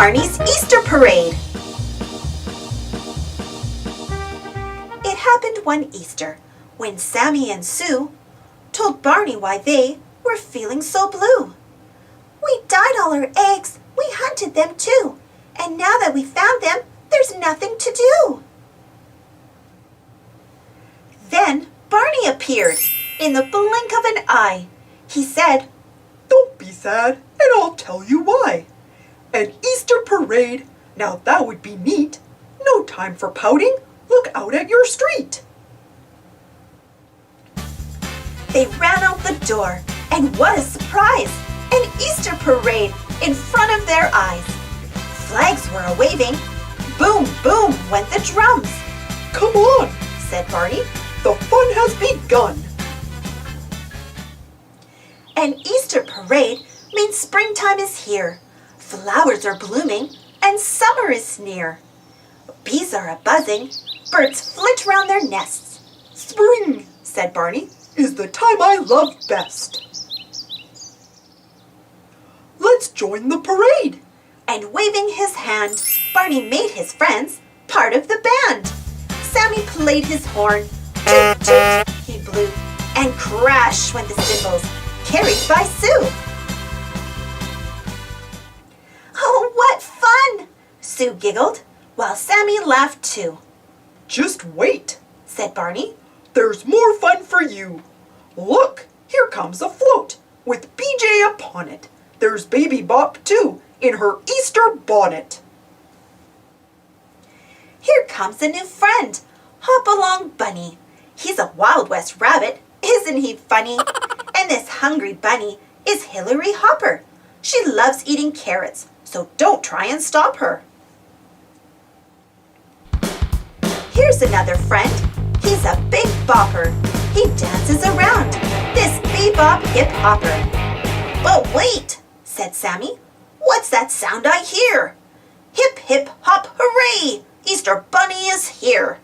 Barney's Easter Parade. It happened one Easter when Sammy and Sue told Barney why they were feeling so blue. "We dyed all our eggs, we hunted them too, and now that we found them, there's nothing to do." Then Barney appeared in the blink of an eye. He said, "Don't be sad, and I'll tell you why. An Easter parade, now that would be neat. No time for pouting, look out at your street." They ran out the door, and what a surprise! An Easter parade in front of their eyes. Flags were a-waving. Boom, boom went the drums. "Come on," said Barney. "the fun has begun." An Easter parade means springtime is here. Flowers are blooming and summer is near. Bees are a-buzzing, birds flit round their nests. "Spring," said Barney, "is the time I love best. Let's join the parade." And waving his hand, Barney made his friends part of the band. Sammy played his horn. Toot, toot, he blew, and crash went the cymbals, carried by Sue. "Oh, what fun!" Sue giggled, while Sammy laughed too. "Just wait," said Barney. "there's more fun for you. Look, here comes a float with BJ upon it. There's Baby Bop too, in her Easter bonnet." "Here comes a new friend. Hop along, Bunny. He's a Wild West rabbit, isn't he funny? And this hungry bunny is Hillary Hopper. She loves eating carrots, so don't try and stop her." "Here's another friend. He's a big bopper. He dances around, this bebop hip hopper." "But wait," said Sammy. "What's that sound I hear? Hip hip hop hooray! Easter Bunny is here."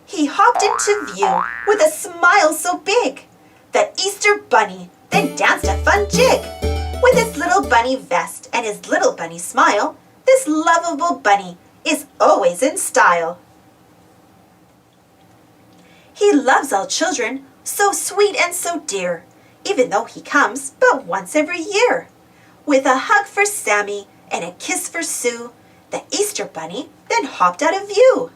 He hopped into view with a smile so big. The Easter Bunny then danced a fun jig. With his little bunny vest and his little bunny smile, this lovable bunny is always in style. He loves all children, so sweet and so dear, even though he comes but once every year. With a hug for Sammy and a kiss for Sue, the Easter Bunny then hopped out of view.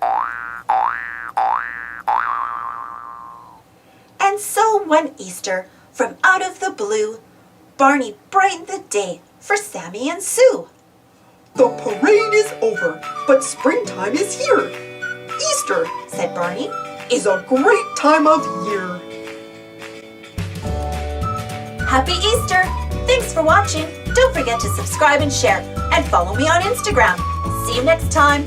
And so one Easter, from out of the blue, Barney brightened the day for Sammy and Sue. "The parade is over, but springtime is here. Easter," said Barney, "is a great time of year." Happy Easter! Thanks for watching. Don't forget to subscribe and share, and follow me on Instagram. See you next time.